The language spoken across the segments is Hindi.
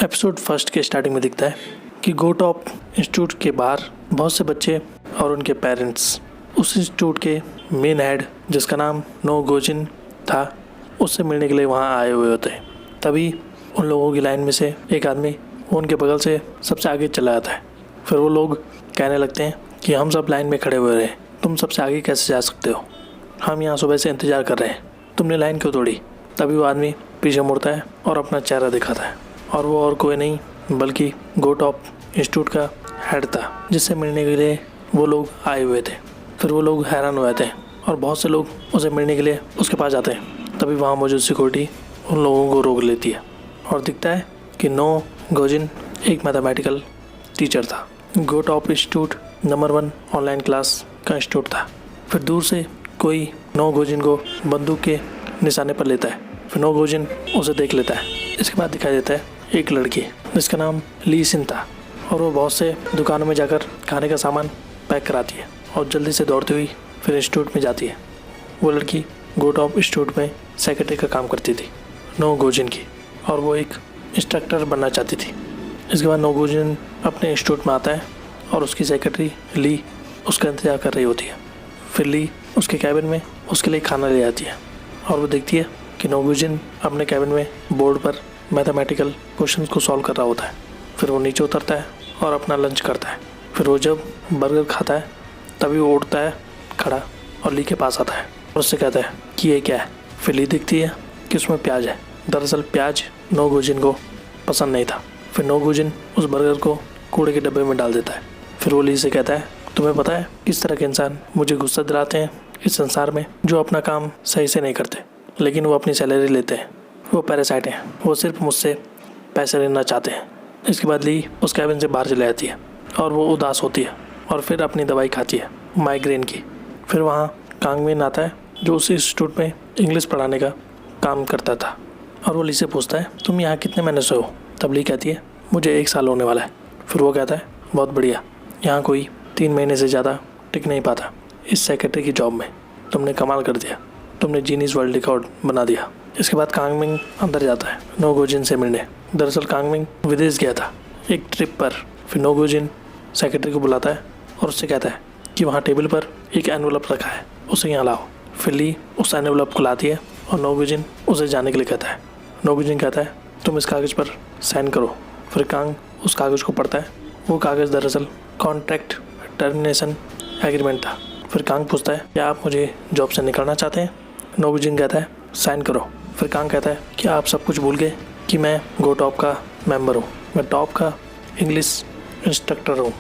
एपिसोड फर्स्ट के स्टार्टिंग में दिखता है कि गोटॉप इंस्टीट्यूट के बाहर बहुत से बच्चे और उनके पेरेंट्स उस इंस्टीट्यूट के मेन हेड जिसका नाम नो गोजिन था उससे मिलने के लिए वहाँ आए हुए होते हैं। तभी उन लोगों की लाइन में से एक आदमी वो उनके बगल से सबसे आगे चला जाता है। फिर वो लोग कहने लगते हैं कि हम सब लाइन में खड़े हुए रहे, तुम सबसे आगे कैसे जा सकते हो, हम यहाँ सुबह से इंतज़ार कर रहे हैं, तुमने लाइन क्यों तोड़ी। तभी वो आदमी पीछे मुड़ता है और अपना चेहरा दिखाता है और वो और कोई नहीं बल्कि गोटॉप इंस्टीट्यूट का हेड था जिससे मिलने के लिए वो लोग आए हुए थे। फिर वो लोग हैरान हो जाते हैं और बहुत से लोग उसे मिलने के लिए उसके पास जाते हैं। तभी वहाँ मौजूद सिक्योरिटी उन लोगों को रोक लेती है और दिखता है कि नो गोजिन एक मैथमेटिकल टीचर था। गोटॉप इंस्टीट्यूट नंबर 1 ऑनलाइन क्लास का इंस्टीट्यूट था। फिर दूर से कोई नो गोजिन को बंदूक के निशाने पर लेता है। फिर नो गोजिन उसे देख लेता है। इसके बाद दिखाई देता है एक लड़की जिसका नाम ली सिन था और वो बहुत से दुकानों में जाकर खाने का सामान पैक कराती है और जल्दी से दौड़ती हुई फिर इंस्टीट्यूट में जाती है। वो लड़की गोटॉप इंस्टीट्यूट में सेक्रेटरी का काम करती थी नो गोजिन की और वो एक इंस्ट्रक्टर बनना चाहती थी। इसके बाद नो गोजिन अपने इंस्टीट्यूट में आता है और उसकी सेक्रेटरी ली उसका इंतजार कर रही होती है। फिर ली उसके कैबिन में उसके लिए खाना ले आती है और वो देखती है कि नो गोजिन अपने कैबिन में बोर्ड पर मैथमेटिकल क्वेश्चंस को सॉल्व कर रहा होता है। फिर वो नीचे उतरता है और अपना लंच करता है। फिर वो जब बर्गर खाता है तभी वो उठता है खड़ा और ली के पास आता है और उससे कहता है कि ये क्या है। फिर ली दिखती है कि उसमें प्याज है। दरअसल प्याज नो गोजिन को पसंद नहीं था। फिर नो गोजिन उस बर्गर को कूड़े के डब्बे में डाल देता है। फिर वो ली से कहता है तुम्हें पता है किस तरह के इंसान मुझे गुस्सा दिलाते हैं इस संसार में, जो अपना काम सही से नहीं करते लेकिन वो अपनी सैलरी लेते हैं। वो पैरासाइट हैं, वो सिर्फ मुझसे पैसे लेना चाहते हैं। इसके बाद ली उस कैबिन से बाहर चली जाती है और वो उदास होती है और फिर अपनी दवाई खाती है माइग्रेन की। फिर वहाँ कांगमिन आता है जो उस इंस्टीट्यूट में इंग्लिश पढ़ाने का काम करता था और वो ली से पूछता है तुम यहाँ कितने महीने से हो। तब ली कहती है मुझे 1 साल होने वाला है। फिर वो कहता है बहुत बढ़िया, यहाँ कोई 3 महीने से ज़्यादा टिक नहीं पाता इस सेक्रेटरी की जॉब में, तुमने कमाल कर दिया, तुमने जीनीस वर्ल्ड रिकॉर्ड बना दिया। इसके बाद कांगमिंग अंदर जाता है नो गोजिन से मिलने। दरअसल कांगमिंग विदेश गया था एक ट्रिप पर। फिर नो गोजिन सेक्रेटरी को बुलाता है और उससे कहता है कि वहाँ टेबल पर एक एनवलप रखा है, उसे यहाँ लाओ। फिर ली उस एनवलप को लाती है और नो गोजिन उसे जाने के लिए कहता है। नो गोजिन कहता है तुम इस कागज़ पर साइन करो। फिर कांग उस कागज़ को पढ़ता है। वो कागज़ दरअसल कॉन्ट्रैक्ट टर्मिनेशन एग्रीमेंट था। फिर कांग पूछता है क्या आप मुझे जॉब से निकालना चाहते हैं। नो गोजिन कहता है साइन करो। फिर कांग कहता है कि आप सब कुछ भूल गए कि मैं गोटॉप का मेंबर हूँ, मैं टॉप का इंग्लिश इंस्ट्रक्टर हूँ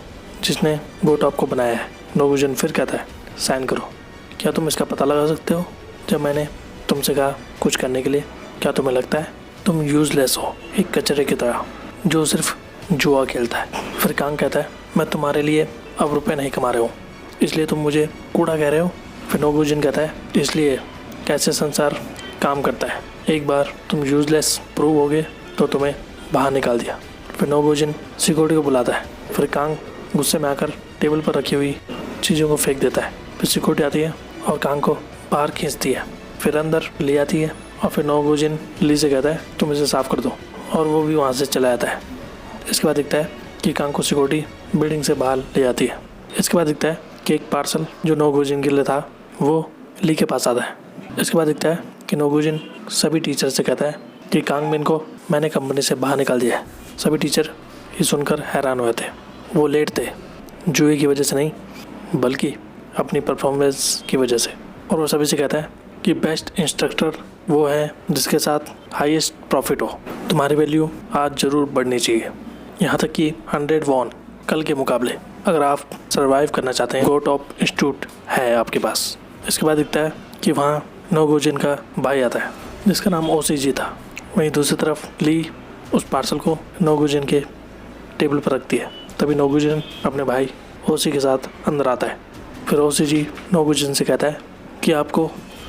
जिसने गोटॉप को बनाया है। नो गोजिन फिर कहता है साइन करो। क्या तुम इसका पता लगा सकते हो जब मैंने तुमसे कहा कुछ करने के लिए क्या तुम्हें लगता है तुम यूजलेस हो, एक कचरे की तरह जो सिर्फ जुआ खेलता है। फिर कांग कहता है मैं तुम्हारे लिए अब रुपये नहीं कमा रहा हूँ इसलिए तुम मुझे कूड़ा कह रहे हो। फिर नो गोजिन कहता है इसलिए कैसे संसार काम करता है, एक बार तुम यूजलेस प्रूव हो गए तो तुम्हें बाहर निकाल दिया। फिर नो गोजिन सिक्योरिटी को बुलाता है। फिर कांग गुस्से में आकर टेबल पर रखी हुई चीज़ों को फेंक देता है। फिर सिक्योरिटी आती है और कांग को बाहर खींचती है। फिर अंदर ले आती है और फिर नो गोजिन ली से कहता है तुम इसे साफ़ कर दो और वो भी वहाँ से चला जाता है। इसके बाद दिखता है कि कांग को सिक्योरिटी बिल्डिंग से बाहर ले जाती है। इसके बाद दिखता है कि एक पार्सल जो नो गोजिन के लिए था वो ली के पास आता है। इसके बाद दिखता है कि नो गोजिन सभी टीचर से कहता है कि कांगमिन को मैंने कंपनी से बाहर निकाल दिया है। सभी टीचर ये सुनकर हैरान हुए थे। वो लेट थे जुए की वजह से नहीं बल्कि अपनी परफॉर्मेंस की वजह से। और वो सभी से कहता है कि बेस्ट इंस्ट्रक्टर वो है जिसके साथ हाईएस्ट प्रॉफिट हो। तुम्हारी वैल्यू आज ज़रूर बढ़नी चाहिए, यहाँ तक कि 100 वॉन कल के मुकाबले, अगर आप सर्वाइव करना चाहते हैं गोटॉप इंस्टीट्यूट है आपके पास। इसके बाद दिखता है कि वहाँ नो गोजिन का भाई आता है जिसका नाम ओसीजी था। वहीं दूसरी तरफ ली उस पार्सल को नो गोजिन के टेबल पर रखती है। तभी नो गोजिन अपने भाई ओसी के साथ अंदर आता है। फिर ओसीजी नो गोजिन से कहता है कि आपको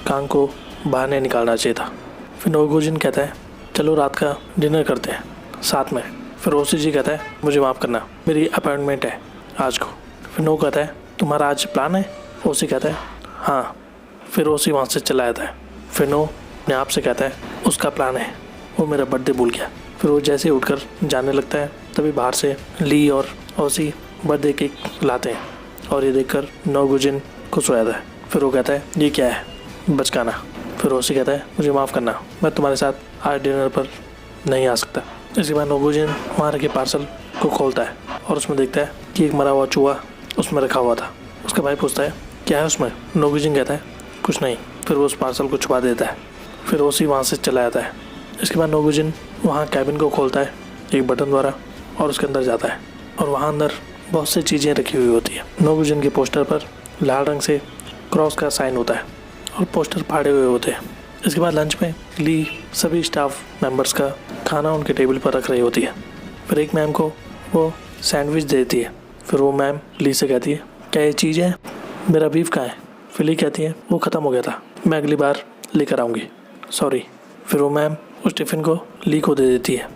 कांग को बाहर नहीं निकालना चाहिए था। फिर नो गोजिन कहता है चलो रात का डिनर करते हैं साथ में। फिर ओसीजी कहता है मुझे माफ़ करना, मेरी अपॉइंटमेंट है आज को। फिर नो कहता है तुम्हारा आज प्लान है। ओसी कहता है हाँ। फिर ओसी वहाँ से चला जाता है। फिर नो अपने आप से कहता है उसका प्लान है, वो मेरा बर्थडे भूल गया। फिर वो जैसे ही उठकर जाने लगता है तभी बाहर से ली और ओसी बर्थडे केक लाते हैं और ये देखकर नोगुजिन खुश हो जाता है। फिर वो कहता है ये क्या है, बचकाना। फिर ओसी कहता है मुझे माफ़ करना, मैं तुम्हारे साथ आज डिनर पर नहीं आ सकता। इसके बाद नोगुजिन वहाँ रखे पार्सल को खोलता है और उसमें देखता है कि एक मरा हुआ चूहा उसमें रखा हुआ था। उसका भाई पूछता है क्या है उसमें। नोगुजिन कहता है कुछ नहीं। फिर वो उस पार्सल को छुपा देता है। फिर ओसी वहाँ से चला जाता है। इसके बाद नोगुजिन वहाँ कैबिन को खोलता है एक बटन द्वारा और उसके अंदर जाता है और वहाँ अंदर बहुत सी चीज़ें रखी हुई होती है। नोगुजिन के पोस्टर पर लाल रंग से क्रॉस का साइन होता है और पोस्टर फाड़े हुए होते हैं। इसके बाद लंच में ली सभी स्टाफ मेंबर्स का खाना उनके टेबल पर रख रही होती है। फिर एक मैम को वो सैंडविच देती है। फिर वो मैम ली से कहती है क्या ये चीज़ है, मेरा बीफ कहाँ है। फिर ली कहती है वो ख़त्म हो गया था, मैं अगली बार लेकर आऊँगी, सॉरी। फिर वो मैम उस टिफ़िन को ली को दे देती है।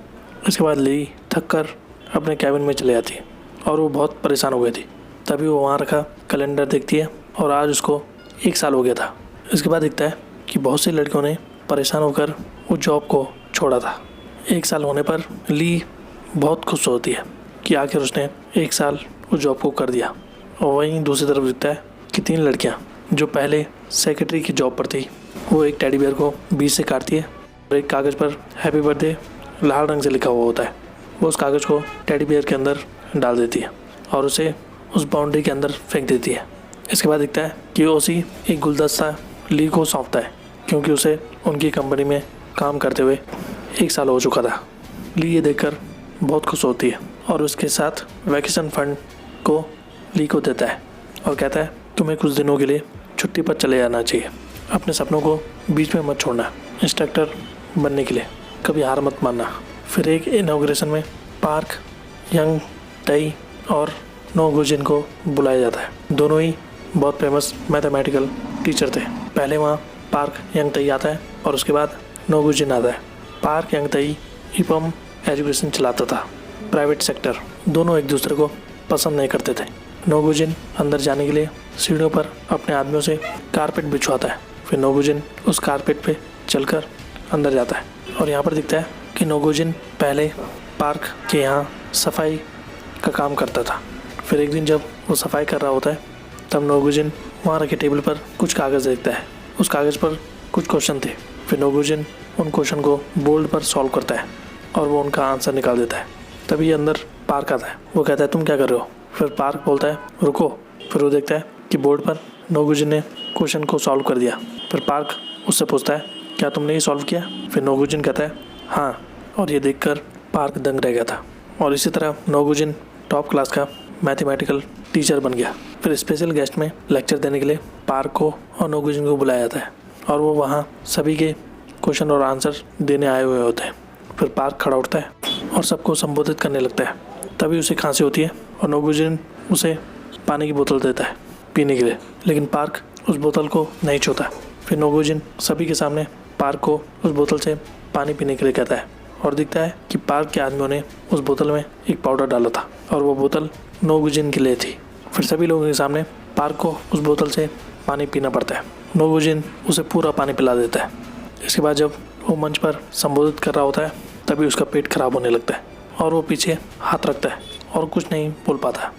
इसके बाद ली थक कर अपने कैबिन में चले जाती है और वो बहुत परेशान हो गई थी। तभी वो वहाँ रखा कैलेंडर देखती है और आज उसको 1 साल हो गया था। इसके बाद दिखता है कि बहुत सी लड़कियों ने परेशान होकर वो जॉब को छोड़ा था। 1 साल होने पर ली बहुत खुश होती है कि आखिर उसने 1 साल उस जॉब को कर दिया। और वहीं दूसरी तरफ दिखता है कि 3 लड़कियाँ जो पहले सेक्रेटरी की जॉब पर थी वो एक टेडी बियर को बीच से काटती है और एक कागज़ पर हैप्पी बर्थडे लाल रंग से लिखा हुआ होता है। वो उस कागज़ को टेडी बियर के अंदर डाल देती है और उसे उस बाउंड्री के अंदर फेंक देती है। इसके बाद दिखता है कि ओसी एक गुलदस्ता ली को सौंपता है क्योंकि उसे उनकी कंपनी में काम करते हुए 1 साल हो चुका था। ली ये देखकर बहुत खुश होती है और उसके साथ वैकेशन फंड को ली को देता है और कहता है तुम्हें कुछ दिनों के लिए छुट्टी पर चले जाना चाहिए, अपने सपनों को बीच में मत छोड़ना, इंस्ट्रक्टर बनने के लिए कभी हार मत मानना। फिर एक इनॉग्रेशन में पार्क, यंग तई और नोगुजिन को बुलाया जाता है। दोनों ही बहुत फेमस मैथमेटिकल टीचर थे। पहले वहाँ पार्क यंग तई आता है और उसके बाद नोगुजिन आता है। पार्क यंग तई ईपम एजुकेशन चलाता था, प्राइवेट सेक्टर। दोनों एक दूसरे को पसंद नहीं करते थे। नोगुजिन अंदर जाने के लिए सीढ़ियों पर अपने आदमियों से कारपेट बिछवाता है। फिर नोगुजिन उस कारपेट पे चलकर अंदर जाता है और यहाँ पर दिखता है कि नोगुजिन पहले पार्क के यहाँ सफाई का काम करता था। फिर एक दिन जब वो सफाई कर रहा होता है तब नोगुजिन वहाँ रखे टेबल पर कुछ कागज़ देखता है। उस कागज़ पर कुछ क्वेश्चन थे। फिर नोगुजिन उन क्वेश्चन को बोर्ड पर सॉल्व करता है और वो उनका आंसर निकाल देता है। तभी अंदर पार्क आता है। वो कहता है तुम क्या कर रहे हो। फिर पार्क बोलता है रुको। फिर वो देखता है कि बोर्ड पर नोगुजिन ने क्वेश्चन को सॉल्व कर दिया। फिर पार्क उससे पूछता है क्या तुमने ये सॉल्व किया। फिर नोगुजिन कहता है हाँ, और ये देखकर पार्क दंग रह गया था। और इसी तरह नोगुजिन टॉप क्लास का मैथमेटिकल टीचर बन गया। फिर स्पेशल गेस्ट में लेक्चर देने के लिए पार्क को और नोगुजिन को बुलाया जाता है और वो वहाँ सभी के क्वेश्चन और आंसर देने आए हुए होते हैं। फिर पार्क खड़ा उठता है और सबको संबोधित करने लगता है। तभी उसे खांसी होती है और नोगुजिन उसे पानी की बोतल देता है पीने के लिए, लेकिन पार्क उस बोतल को नहीं छूता। फिर नोगुजिन सभी के सामने पार्क को उस बोतल से पानी पीने के लिए कहता है और दिखता है कि पार्क के आदमियों ने उस बोतल में एक पाउडर डाला था और वो बोतल नोगुजिन के लिए थी। फिर सभी लोगों के सामने पार्क को उस बोतल से पानी पीना पड़ता है। नोगुजिन उसे पूरा पानी पिला देता है। इसके बाद जब वो मंच पर संबोधित कर रहा होता है तभी उसका पेट खराब होने लगता है और वो पीछे हाथ रखता है और कुछ नहीं बोल पाता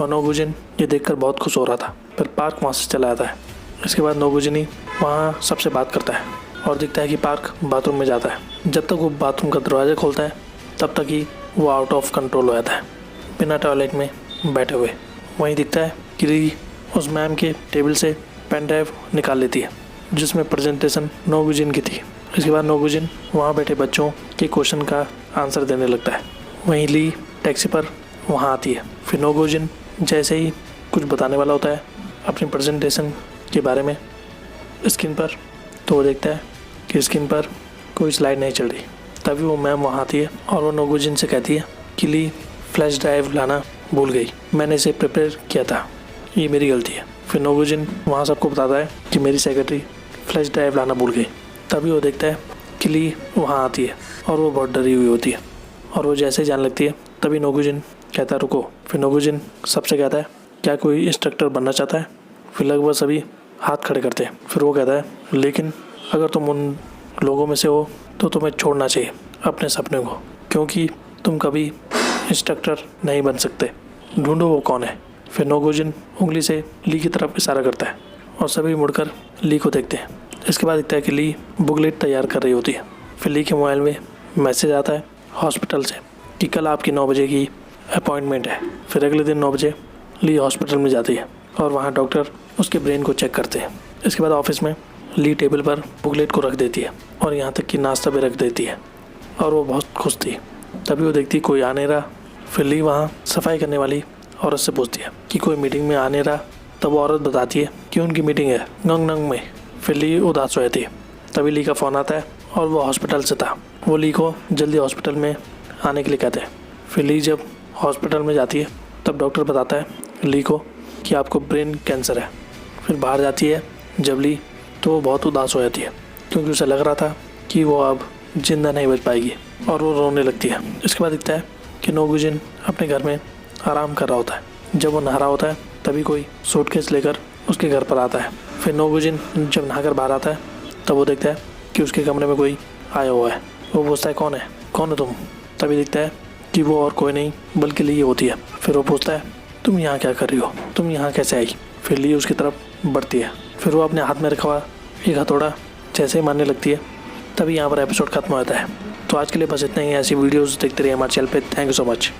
और नोगुजिन ये देखकर बहुत खुश हो रहा था। फिर पार्क वहाँ से चला जाता है। इसके बाद नोगुजिन ही वहाँ सबसे बात करता है और दिखता है कि पार्क बाथरूम में जाता है। जब तक वो बाथरूम का दरवाज़ा खोलता है तब तक ही वो आउट ऑफ कंट्रोल हो जाता है बिना टॉयलेट में बैठे हुए। वहीं दिखता है कि ली उस मैम के टेबल से पेन ड्राइव निकाल लेती है जिसमें प्रेजेंटेशन नोगुजिन की थी। इसके बाद नोगुजिन वहाँ बैठे बच्चों के क्वेश्चन का आंसर देने लगता है। वहीं ली टैक्सी पर वहाँ आती है। फिर नोगुजिन जैसे ही कुछ बताने वाला होता है अपनी प्रेजेंटेशन के बारे में स्क्रीन पर, तो वो देखता है कि स्क्रीन पर कोई स्लाइड नहीं चल रही। तभी वो मैम वहाँ आती है और वो नोगुजिन से कहती है कि ली फ्लैश ड्राइव लाना भूल गई, मैंने इसे प्रिपेयर किया था, ये मेरी गलती है। फिर नोगुजिन वहाँ सबको बताता है कि मेरी सेक्रेटरी फ्लैश ड्राइव लाना भूल गई। तभी वो देखता है कि ली वहाँ आती है और वो बहुत डरी हुई होती है और वो जैसे ही जाने लगती है तभी नोगुजिन कहता है रुको। फिर नोगुजिन सबसे कहता है क्या कोई इंस्ट्रक्टर बनना चाहता है। फिर लगभग सभी हाथ खड़े करते हैं। फिर वो कहता है लेकिन अगर तुम उन लोगों में से हो तो तुम्हें छोड़ना चाहिए अपने सपने को, क्योंकि तुम कभी इंस्ट्रक्टर नहीं बन सकते। ढूंढो वो कौन है। फिर नोगोजिन उंगली से ली की तरफ इशारा करता है और सभी मुड़कर ली को देखते हैं। इसके बाद दिखता है कि ली बुकलेट तैयार कर रही होती है। फिर ली के मोबाइल में मैसेज आता है हॉस्पिटल से कि कल आपकी 9 बजे की अपॉइंटमेंट है। फिर अगले दिन 9 बजे ली हॉस्पिटल में जाती है और वहाँ डॉक्टर उसके ब्रेन को चेक करते हैं। इसके बाद ऑफिस में ली टेबल पर बुकलेट को रख देती है और यहाँ तक कि नाश्ता भी रख देती है और वो बहुत खुश थी। तभी वो देखती कोई आ नहीं रहा। फिर ली वहाँ सफाई करने वाली औरत से पूछती है कि कोई मीटिंग में आ नहीं रहा। तब वो औरत बताती है कि उनकी मीटिंग है गंगनंग में। फिर ली उदास रहती है। तभी ली का फ़ोन आता है और वो हॉस्पिटल से था। वो ली को जल्दी हॉस्पिटल में आने के लिए कहते हैं। फिर ली जब हॉस्पिटल में जाती है तब डॉक्टर बताता है ली को कि आपको ब्रेन कैंसर है। फिर बाहर जाती है जब ली तो वो बहुत उदास हो जाती है क्योंकि उसे लग रहा था कि वो अब जिंदा नहीं बच पाएगी और वो रोने लगती है। इसके बाद दिखता है कि नोगोजिन अपने घर में आराम कर रहा होता है। जब वो नहा रहा होता है तभी कोई सूटकेस लेकर उसके घर पर आता है। फिर नोगोजिन जब नहाकर बाहर आता है तब वो देखता है कि उसके कमरे में कोई आया हुआ है। वो पूछता है कौन है तुम। तभी दिखता है कि वो और कोई नहीं बल्कि ली होती है। फिर वो पूछता है तुम यहाँ क्या कर रही हो, तुम यहाँ कैसे आई। फिर ली उसकी तरफ बढ़ती है। फिर वो अपने हाथ में रखा हुआ एक हथौड़ा जैसे ही मारने लगती है। तभी यहाँ पर एपिसोड खत्म हो जाता है। तो आज के लिए बस इतना ही। ऐसी वीडियोस देखते रहिए हमारे चैनल पे। Thank you so much.